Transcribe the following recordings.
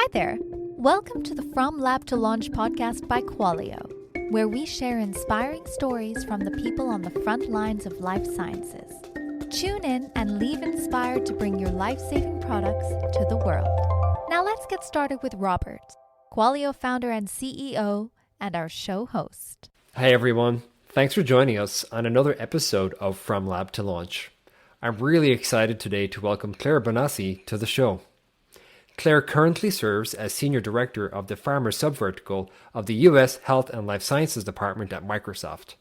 Hi there. Welcome to the From Lab to Launch podcast by Qualio, where we share inspiring stories from the people on the front lines of life sciences. Tune in and leave inspired to bring your life-saving products to the world. Now let's get started with Robert, Qualio founder and CEO, and our show host. Hi everyone. Thanks for joining us on another episode of From Lab to Launch. I'm really excited today to welcome Claire Bonaci to the show. Claire currently serves as Senior Director of the Pharma subvertical of the U.S. Health and Life Sciences Department at Microsoft.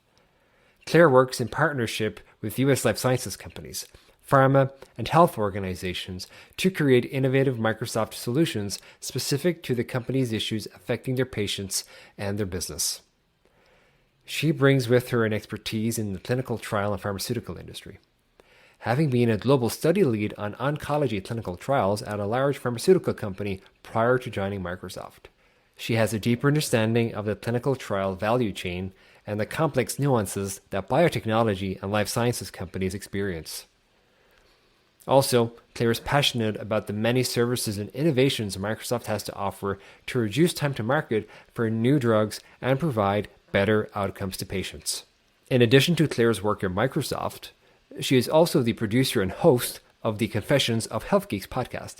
Claire works in partnership with U.S. life sciences companies, pharma, and health organizations to create innovative Microsoft solutions specific to the company's issues affecting their patients and their business. She brings with her an expertise in the clinical trial and pharmaceutical industry, having been a global study lead on oncology clinical trials at a large pharmaceutical company prior to joining Microsoft. She has a deeper understanding of the clinical trial value chain and the complex nuances that biotechnology and life sciences companies experience. Also, Claire is passionate about the many services and innovations Microsoft has to offer to reduce time to market for new drugs and provide better outcomes to patients. In addition to Claire's work at Microsoft, she is also the producer and host of the Confessions of Health Geeks podcast,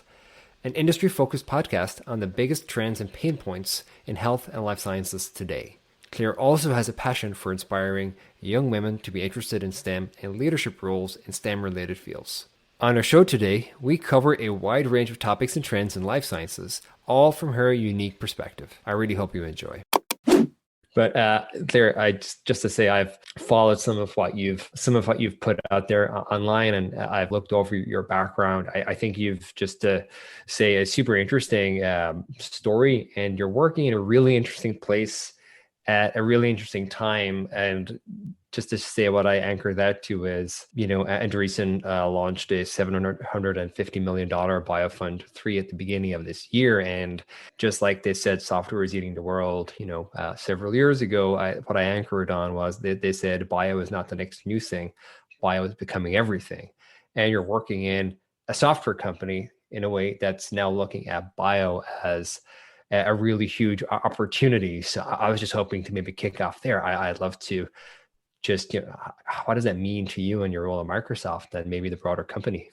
an industry-focused podcast on the biggest trends and pain points in health and life sciences today. Claire also has a passion for inspiring young women to be interested in STEM and leadership roles in STEM-related fields. On our show today, we cover a wide range of topics and trends in life sciences, all from her unique perspective. I really hope you enjoy. But Claire, just to say, I've followed some of what you've put out there online, and I've looked over your background. I think you've, just to say, a super interesting story, and you're working in a really interesting place at a really interesting time. And just to say what I anchor that to is, Andreessen launched a $750 million biofund 3 at the beginning of this year. And just like they said, software is eating the world, several years ago, what I anchored on was that they said bio is not the next new thing. Bio is becoming everything. And you're working in a software company in a way that's now looking at bio as a really huge opportunity. So I was just hoping to maybe kick off there. I'd love to just, what does that mean to you and your role at Microsoft and maybe the broader company?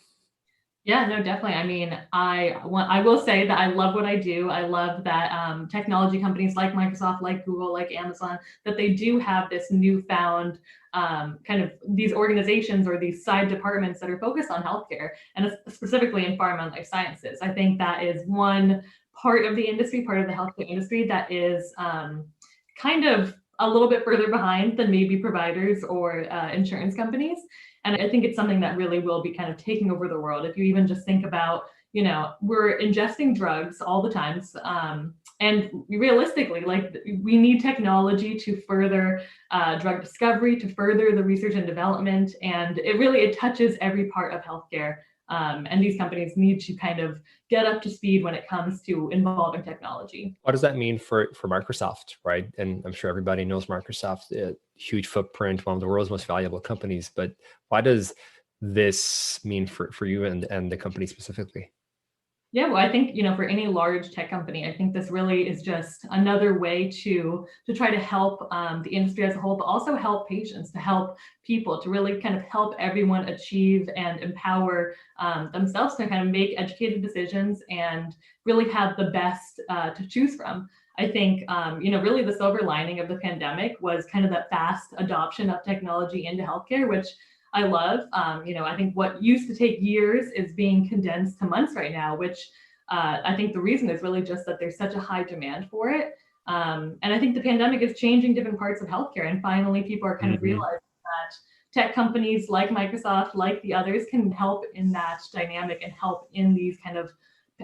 Yeah, no, definitely. I mean, I will say that I love what I do. I love that technology companies like Microsoft, like Google, like Amazon, that they do have this newfound kind of these organizations or these side departments that are focused on healthcare, and specifically in pharma and life sciences. I think that is one part of the industry, part of the healthcare industry that is kind of a little bit further behind than maybe providers or insurance companies. And I think it's something that really will be kind of taking over the world. If you even just think about, we're ingesting drugs all the time. And realistically, we need technology to further drug discovery, to further the research and development. And it touches every part of healthcare. And these companies need to kind of get up to speed when it comes to involving technology. What does that mean for Microsoft, right? And I'm sure everybody knows Microsoft, a huge footprint, one of the world's most valuable companies. But what does this mean for you and the company specifically? Yeah, well, I think, for any large tech company, I think this really is just another way to try to help the industry as a whole, but also help patients, to help people, to really kind of help everyone achieve and empower themselves to kind of make educated decisions and really have the best to choose from. I think, really the silver lining of the pandemic was kind of that fast adoption of technology into healthcare, which I love. I think what used to take years is being condensed to months right now, which I think the reason is really just that there's such a high demand for it. And I think the pandemic is changing different parts of healthcare. And finally, people are kind of realizing that tech companies like Microsoft, like the others, can help in that dynamic and help in these kind of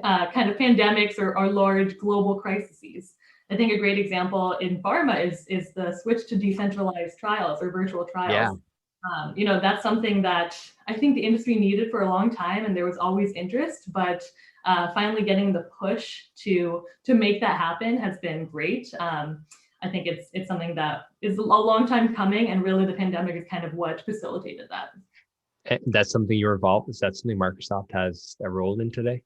pandemics or large global crises. I think a great example in pharma is the switch to decentralized trials or virtual trials. Yeah. That's something that I think the industry needed for a long time, and there was always interest, but finally getting the push to make that happen has been great. I think it's something that is a long time coming, and really the pandemic is kind of what facilitated that. That's something you're involved. Is that something Microsoft has a role in today?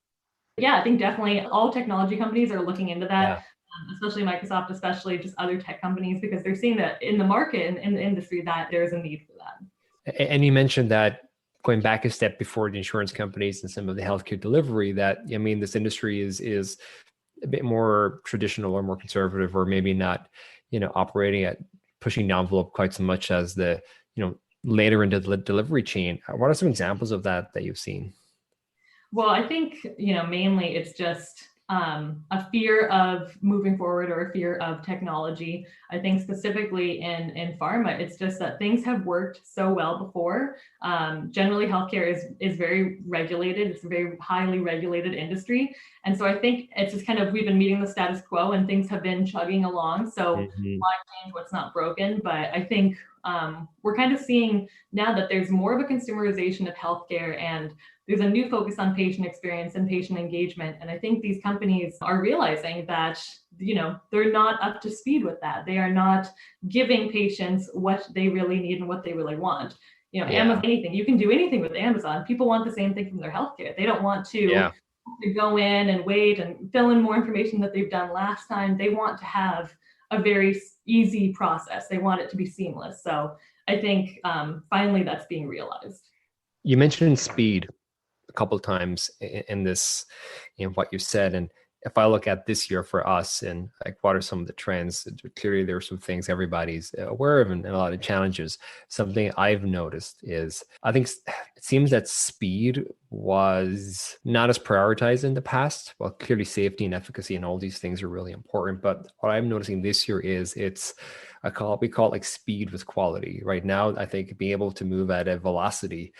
Yeah, I think definitely all technology companies are looking into that, Yeah. especially Microsoft, especially just other tech companies, because they're seeing that in the market and in the industry that there's a need for that. And you mentioned that going back a step before the insurance companies and some of the healthcare delivery, that I mean, this industry is a bit more traditional or more conservative, or maybe not, operating at pushing the envelope quite so much as the, later into the delivery chain. What are some examples of that you've seen? Well, I think, mainly it's just a fear of moving forward or a fear of technology. I think specifically in pharma, it's just that things have worked so well before. Generally, healthcare is very regulated. It's a very highly regulated industry. And so I think it's just kind of, we've been meeting the status quo and things have been chugging along. So Mhm. why change what's not broken? But I think we're kind of seeing now that there's more of a consumerization of healthcare, and there's a new focus on patient experience and patient engagement. And I think these companies are realizing that, they're not up to speed with that. They are not giving patients what they really need and what they really want. Yeah. Amazon, anything, you can do anything with Amazon. People want the same thing from their healthcare. They don't want to Yeah. go in and wait and fill in more information that they've done last time. They want to have a very easy process. They want it to be seamless. So I think finally that's being realized. You mentioned speed a couple of times in this, what you said. And if I look at this year for us and like what are some of the trends, clearly there are some things everybody's aware of and a lot of challenges. Something I've noticed is I think it seems that speed was not as prioritized in the past. Well, clearly safety and efficacy and all these things are really important. But what I'm noticing this year is we call it like speed with quality. Right now, I think being able to move at a velocity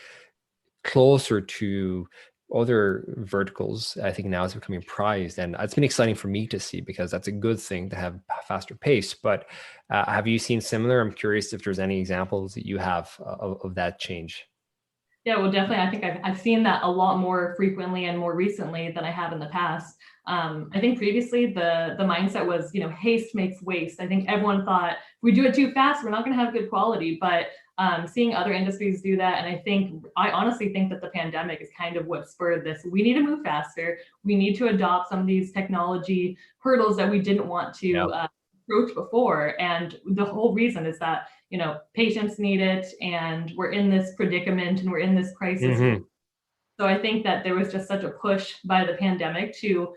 closer to other verticals, I think now is becoming prized. And it's been exciting for me to see because that's a good thing to have a faster pace. But have you seen similar? I'm curious if there's any examples that you have of that change. Yeah, well, definitely. I think I've seen that a lot more frequently and more recently than I have in the past. I think previously the mindset was, haste makes waste. I think everyone thought if we do it too fast, we're not going to have good quality. But seeing other industries do that, and I honestly think that the pandemic is kind of what spurred this. We need to move faster. We need to adopt some of these technology hurdles that we didn't want Yeah. to approach before. And the whole reason is that patients need it, and we're in this predicament and we're in this crisis. Hmm. So I think that there was just such a push by the pandemic to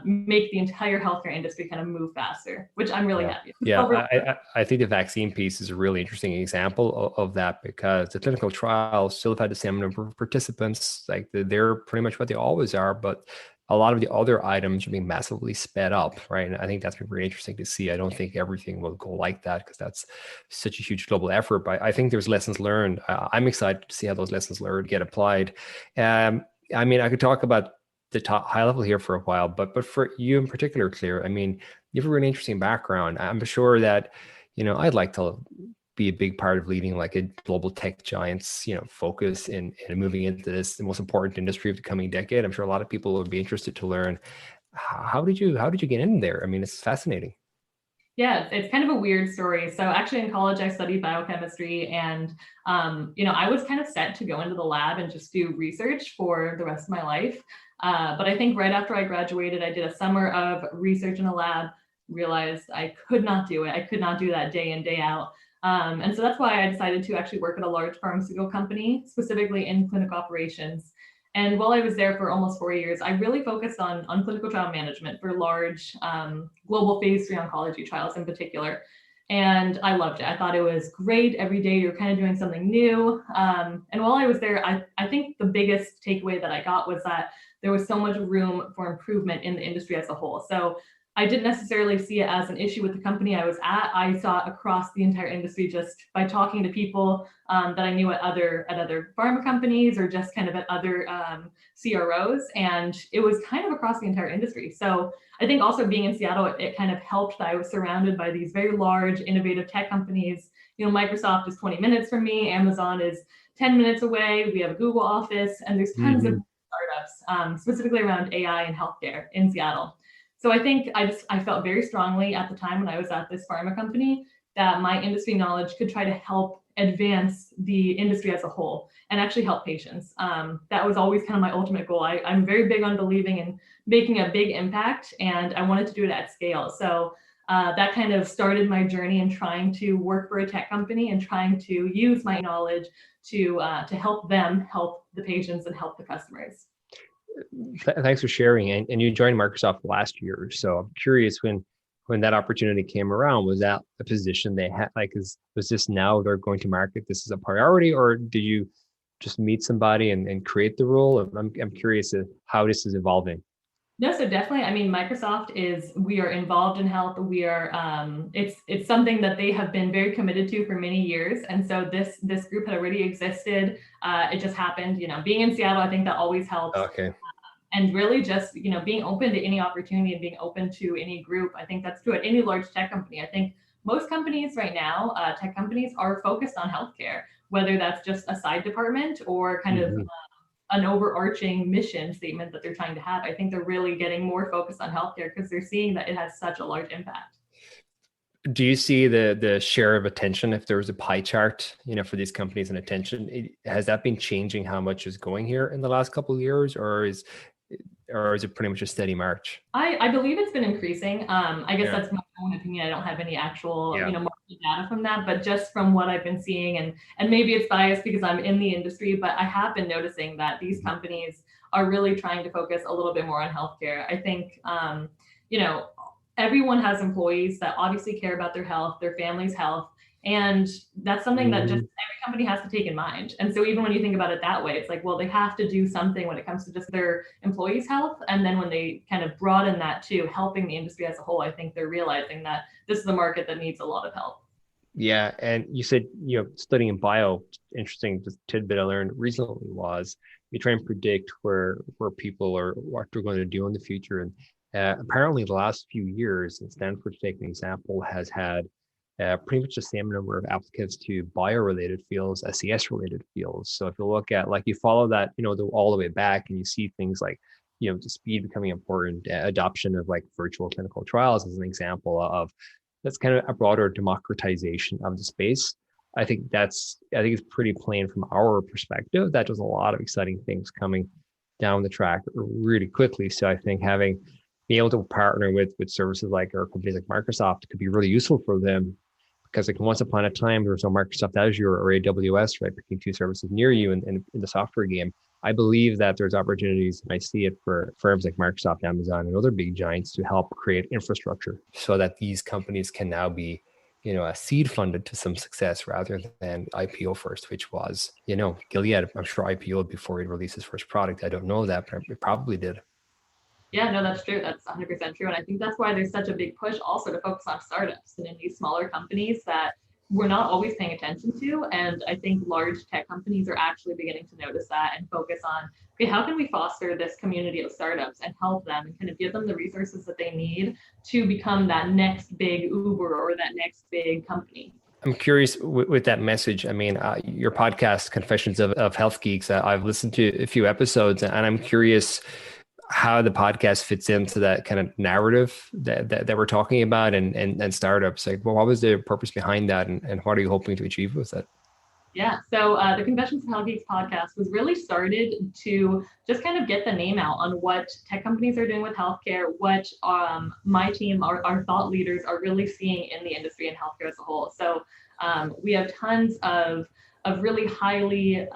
make the entire healthcare industry kind of move faster, which I'm really Yeah. happy. Yeah. I think the vaccine piece is a really interesting example of that because the clinical trials still have had the same number of participants. Like they're pretty much what they always are, but a lot of the other items are being massively sped up, right? And I think that's been really interesting to see. I don't think everything will go like that because that's such a huge global effort. But I think there's lessons learned. I'm excited to see how those lessons learned get applied. I mean, I could talk about the top high level here for a while, but for you in particular, Claire, I mean, you have a really interesting background. I'm sure that, I'd like to be a big part of leading like a global tech giants, focus in moving into this, the most important industry of the coming decade. I'm sure a lot of people would be interested to learn how did you get in there? I mean, it's fascinating. Yeah, it's kind of a weird story. So actually in college, I studied biochemistry, and I was kind of set to go into the lab and just do research for the rest of my life. But I think right after I graduated, I did a summer of research in a lab, realized I could not do it. I could not do that day in, day out. And so that's why I decided to actually work at a large pharmaceutical company, specifically in clinical operations. And while I was there for almost 4 years, I really focused on clinical trial management for large global phase 3 oncology trials in particular. And I loved it. I thought it was great. Every day you're kind of doing something new. And while I was there, I think the biggest takeaway that I got was that there was so much room for improvement in the industry as a whole. So I didn't necessarily see it as an issue with the company I was at. I saw it across the entire industry just by talking to people that I knew at other pharma companies or just kind of at other CROs, and it was kind of across the entire industry. So I think also being in Seattle, it kind of helped that I was surrounded by these very large, innovative tech companies. Microsoft is 20 minutes from me. Amazon is 10 minutes away. We have a Google office, and there's tons of Hmm. startups, specifically around AI and healthcare in Seattle. So I think I felt very strongly at the time when I was at this pharma company that my industry knowledge could try to help advance the industry as a whole and actually help patients. That was always kind of my ultimate goal. I'm very big on believing in making a big impact, and I wanted to do it at scale. So that kind of started my journey in trying to work for a tech company and trying to use my knowledge to help them help the patients and help the customers. Thanks for sharing. And you joined Microsoft last year. So I'm curious, when that opportunity came around, was that a position they had? Like, was this now they're going to market this as a priority, or did you just meet somebody and create the role? I'm curious how this is evolving. No, so definitely. I mean, we are involved in health. We are, it's something that they have been very committed to for many years. And so this group had already existed. It just happened, being in Seattle, I think that always helps. Okay. And really just, being open to any opportunity and being open to any group. I think that's true at any large tech company. I think most companies right now, tech companies, are focused on healthcare, whether that's just a side department or kind of an overarching mission statement that they're trying to have. I think they're really getting more focused on healthcare because they're seeing that it has such a large impact. Do you see the share of attention, if there was a pie chart, for these companies and attention, has that been changing how much is going here in the last couple of years, or is it pretty much a steady march? I believe it's been increasing. I guess that's my own opinion. I don't have any actual, market data from that, but just from what I've been seeing, and maybe it's biased because I'm in the industry, but I have been noticing that these companies are really trying to focus a little bit more on healthcare. I think, everyone has employees that obviously care about their health, their family's health. And that's something that just every company has to take in mind. And so even when you think about it that way, it's like, well, they have to do something when it comes to just their employees' health. And then when they kind of broaden that to helping the industry as a whole, I think they're realizing that this is a market that needs a lot of help. Yeah. And you said, studying in bio, interesting tidbit I learned recently was you try and predict where people are, what they're going to do in the future. And apparently the last few years, and Stanford, to take an example, has had pretty much the same number of applicants to bio-related fields as CS-related fields. So if you look at, like, you follow that, all the way back, and you see things like, the speed becoming important, adoption of like virtual clinical trials as an example of, that's kind of a broader democratization of the space. I think it's pretty plain from our perspective that there's a lot of exciting things coming down the track really quickly. So I think being able to partner with services like, or companies like Microsoft, could be really useful for them, because like once upon a time there was no Microsoft Azure or AWS, right, picking two services near you in the software game. I believe that there's opportunities, and I see it for firms like Microsoft, Amazon, and other big giants to help create infrastructure so that these companies can now be, seed funded to some success rather than IPO first, which was, Gilead, I'm sure IPO'd before it released its first product. I don't know that, but it probably did. Yeah, no, that's true. That's 100% true. And I think that's why there's such a big push also to focus on startups and in these smaller companies that we're not always paying attention to. And I think large tech companies are actually beginning to notice that and focus on, okay, how can we foster this community of startups and help them and kind of give them the resources that they need to become that next big Uber or that next big company. I'm curious with that message. I mean, your podcast, Confessions of Health Geeks, I've listened to a few episodes, and I'm curious how the podcast fits into that kind of narrative that we're talking about and startups. Like, well, what was the purpose behind that, and what are you hoping to achieve with it? Yeah, so the Confessions of Health Geeks podcast was really started to just kind of get the name out on what tech companies are doing with healthcare, what my team, our thought leaders are really seeing in the industry and healthcare as a whole. So we have tons of really highly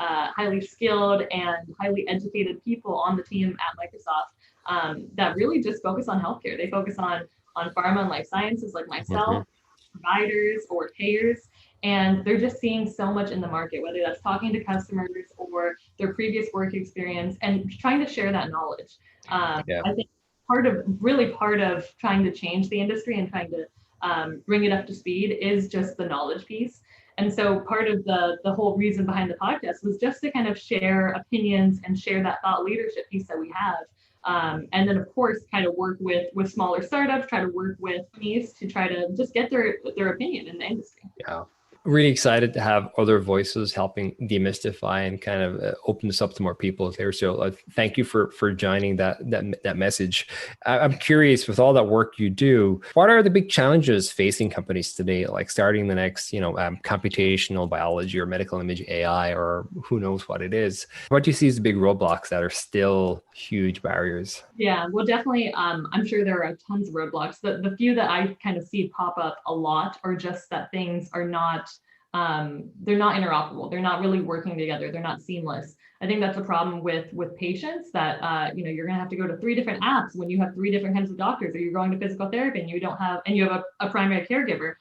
skilled and highly educated people on the team at Microsoft that really just focus on healthcare. They focus on pharma and life sciences, like myself, providers or payers. And they're just seeing so much in the market, whether that's talking to customers or their previous work experience, and trying to share that knowledge. I think part of trying to change the industry and trying to bring it up to speed is just the knowledge piece. And so part of the whole reason behind the podcast was just to kind of share opinions and share that thought leadership piece that we have. And then, of course, kind of work with smaller startups, try to work with companies to try to just get their opinion in the industry. Yeah. Really excited to have other voices helping demystify and kind of open this up to more people there. So thank you for joining that message. I'm curious, with all that work you do, what are the big challenges facing companies today, like starting the next, computational biology or medical image AI, or who knows what it is? What do you see as the big roadblocks that are still huge barriers? Yeah, well, definitely. I'm sure there are tons of roadblocks. The few that I kind of see pop up a lot are just that things are not, they're not interoperable. They're not really working together. They're not seamless. I think that's a problem with patients that, you're going to have to go to 3 different apps when you have 3 different kinds of doctors, or you're going to physical therapy and you have a primary caregiver.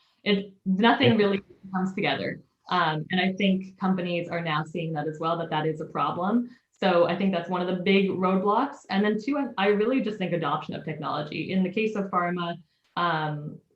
Nothing really comes together. And I think companies are now seeing that as well, that is a problem. So I think that's one of the big roadblocks. And then two, I really just think adoption of technology. In the case of pharma,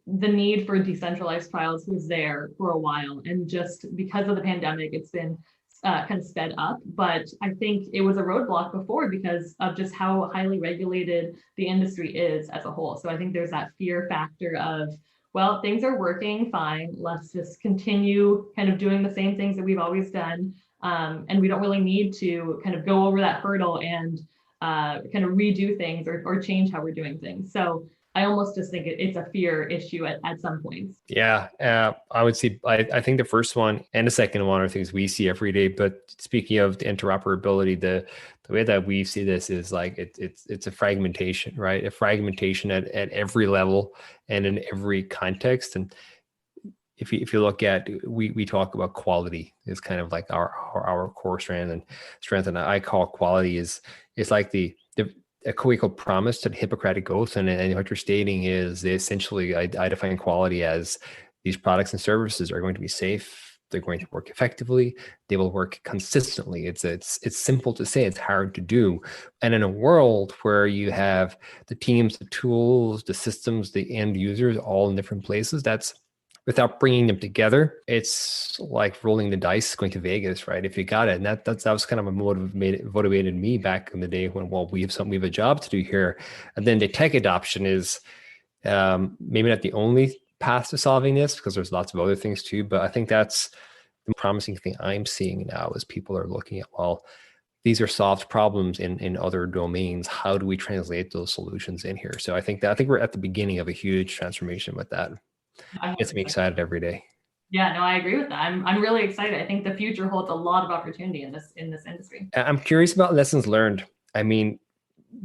the need for decentralized trials was there for a while. And just because of the pandemic, it's been kind of sped up. But I think it was a roadblock before because of just how highly regulated the industry is as a whole. So I think there's that fear factor of, well, things are working fine. Let's just continue kind of doing the same things that we've always done. And we don't really need to kind of go over that hurdle and kind of redo things or change how we're doing things. So I almost just think it's a fear issue at some points. Yeah, I would say I think the first one and the second one are things we see every day. But speaking of the interoperability, the way that we see this is like it's a fragmentation, right? A fragmentation at every level and in every context. And if you look at, we talk about quality is kind of like our core strength, and I call quality is like the a co-equal promise to the Hippocratic Oath. And what you're stating is essentially, I define quality as these products and services are going to be safe, they're going to work effectively, they will work consistently. It's simple to say, it's hard to do. And in a world where you have the teams, the tools, the systems, the end users all in different places, that's without bringing them together, it's like rolling the dice going to Vegas, right? If you got it. And that was kind of a motivated me back in the day when, well, we have a job to do here. And then the tech adoption is maybe not the only path to solving this, because there's lots of other things too. But I think that's the promising thing I'm seeing now is people are looking at, well, these are solved problems in other domains. How do we translate those solutions in here? So I think we're at the beginning of a huge transformation with that. Gets me excited every day. Yeah, no, I agree with that. I'm really excited. I think the future holds a lot of opportunity in this industry. I'm curious about lessons learned. I mean,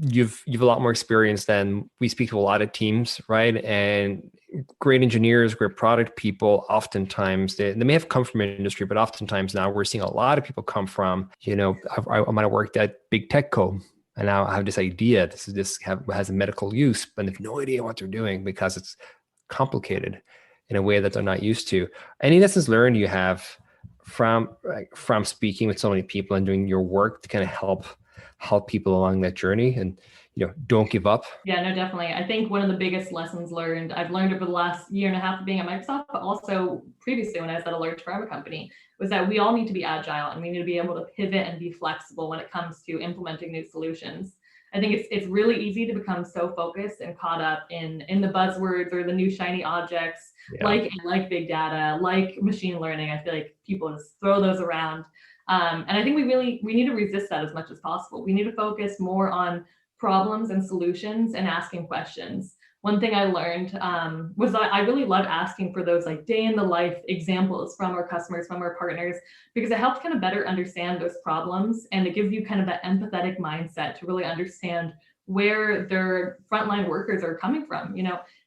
you've a lot more experience than we speak to a lot of teams, right? And great engineers, great product people, oftentimes they may have come from industry, but oftentimes now we're seeing a lot of people come from, I might have worked at big tech co, and now I have this idea, this has a medical use, but I have no idea what they're doing because it's complicated in a way that they're not used to. Any lessons learned you have from speaking with so many people and doing your work to kind of help people along that journey, and don't give up? Yeah, no, definitely. I think one of the biggest lessons I've learned over the last year and a half of being at Microsoft, but also previously when I was at a large pharma company, was that we all need to be agile and we need to be able to pivot and be flexible when it comes to implementing new solutions. I think it's really easy to become so focused and caught up in the buzzwords or the new shiny objects, like big data, like machine learning. I feel like people just throw those around. And I think we need to resist that as much as possible. We need to focus more on problems and solutions and asking questions. One thing I learned was that I really love asking for those like day in the life examples from our customers, from our partners, because it helps kind of better understand those problems. And it gives you kind of that empathetic mindset to really understand where their frontline workers are coming from.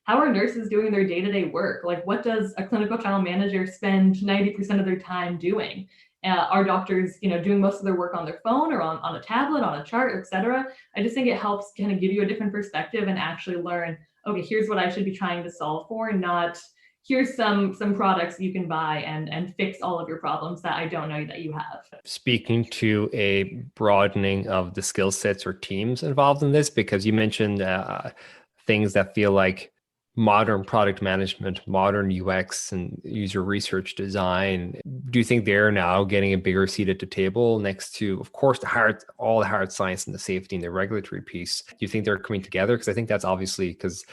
How are nurses doing their day-to-day work? Like, what does a clinical trial manager spend 90% of their time doing? Are doctors, doing most of their work on their phone or on a tablet, on a chart, et cetera? I just think it helps kind of give you a different perspective and actually learn, okay, here's what I should be trying to solve for, not here's some products you can buy and fix all of your problems that I don't know that you have. Speaking to a broadening of the skill sets or teams involved in this, because you mentioned things that feel like modern product management, modern UX and user research design. Do you think they're now getting a bigger seat at the table next to, of course, all the hard science and the safety and the regulatory piece? Do you think they're coming together? Because I think that's obviously, because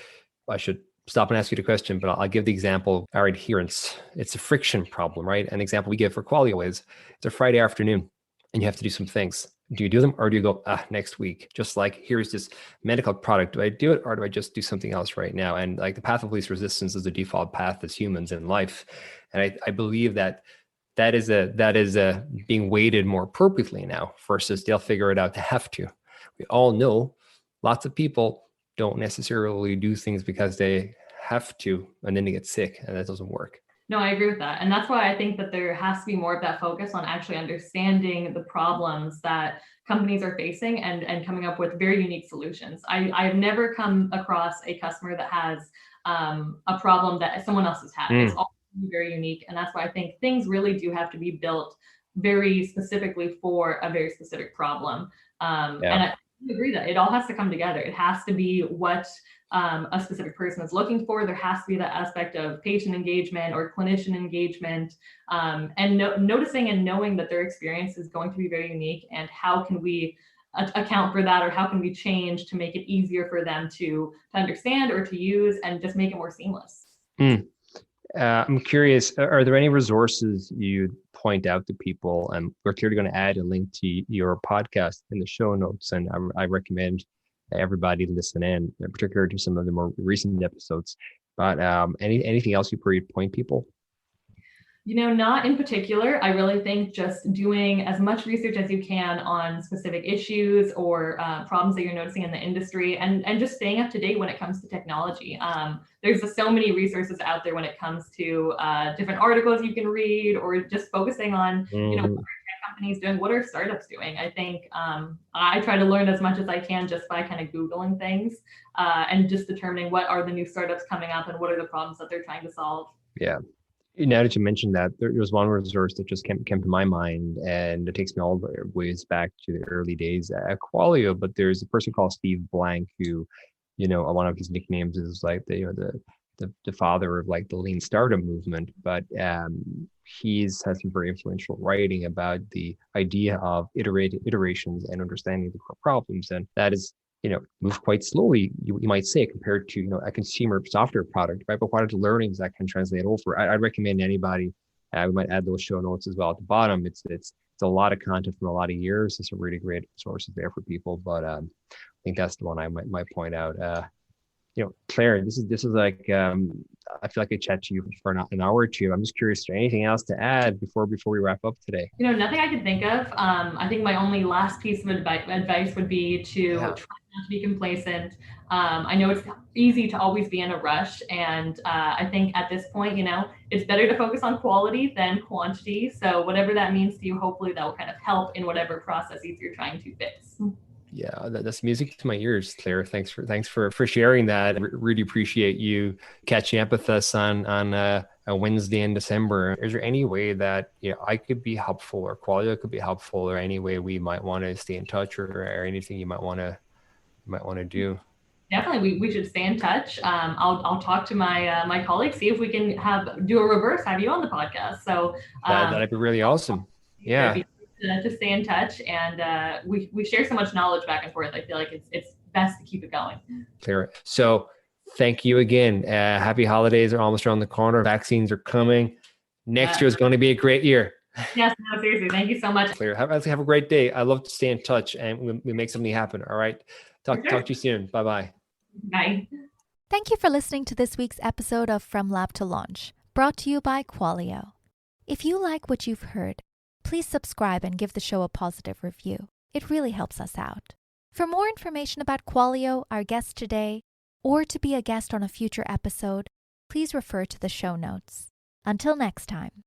I should stop and ask you the question, but I'll give the example. Our adherence, it's a friction problem, right? An example we give for Qualio is it's a Friday afternoon and you have to do some things. Do you do them or do you go, next week? Just like, here's this medical product. Do I do it or do I just do something else right now? And like the path of least resistance is the default path as humans in life. And I believe that is being weighted more appropriately now versus they'll figure it out to have to. We all know lots of people don't necessarily do things because they have to, and then they get sick, and that doesn't work. No, I agree with that. And that's why I think that there has to be more of that focus on actually understanding the problems that companies are facing and coming up with very unique solutions. I've never come across a customer that has a problem that someone else has had. It's all very unique. And that's why I think things really do have to be built very specifically for a very specific problem. And I agree that it all has to come together. It has to be what a specific person is looking for. There has to be that aspect of patient engagement or clinician engagement, and noticing and knowing that their experience is going to be very unique, and how can we account for that, or how can we change to make it easier for them to understand or to use and just make it more seamless. I'm curious, are there any resources you'd point out to people? And we're clearly going to add a link to your podcast in the show notes. And I recommend everybody listen in particular to some of the more recent episodes. But anything else you point people? Not in particular. I really think just doing as much research as you can on specific issues or problems that you're noticing in the industry, and just staying up to date when it comes to technology. There's just so many resources out there when it comes to different articles you can read, or just focusing on, what are companies doing, what are startups doing. I think I try to learn as much as I can just by kind of Googling things and just determining what are the new startups coming up and what are the problems that they're trying to solve. Yeah. Now that you mentioned that, there was one resource that just came to my mind, and it takes me all the ways back to the early days at Qualio. But there's a person called Steve Blank who, one of his nicknames is like the father of like the lean startup movement. But he's has some very influential writing about the idea of iterations and understanding the core problems, and that is move quite slowly, you might say, compared to, a consumer software product, right? But what are the learnings that can translate over? I'd recommend anybody, we might add those show notes as well at the bottom. It's a lot of content from a lot of years. There's some really great sources there for people, but I think that's the one I might point out. Claire, this is like, I feel like I chat to you for an hour or two. I'm just curious, is there anything else to add before we wrap up today? Nothing I could think of. I think my only last piece of advice would be to try not to be complacent. I know it's easy to always be in a rush, and I think at this point, it's better to focus on quality than quantity. So whatever that means to you, hopefully that will kind of help in whatever processes you're trying to fix. Yeah, that's music to my ears, Claire. Thanks for sharing that. Really appreciate you catching up with us on a Wednesday in December. Is there any way that I could be helpful, or Qualio could be helpful, or any way we might want to stay in touch, or anything you might want to do? Definitely, we should stay in touch. I'll talk to my colleagues, see if we can have you on the podcast. So that'd be really awesome. Yeah. To stay in touch, and we share so much knowledge back and forth. I feel like it's best to keep it going. Clear. So thank you again. Happy holidays are almost around the corner. Vaccines are coming. Next year is going to be a great year. Yes, no, seriously. Thank you so much. Clear. Have a great day. I love to stay in touch, and we make something happen. All right. Talk to you soon. Bye-bye. Bye. Thank you for listening to this week's episode of From Lab to Launch, brought to you by Qualio. If you like what you've heard, please subscribe and give the show a positive review. It really helps us out. For more information about Qualio, our guest today, or to be a guest on a future episode, please refer to the show notes. Until next time.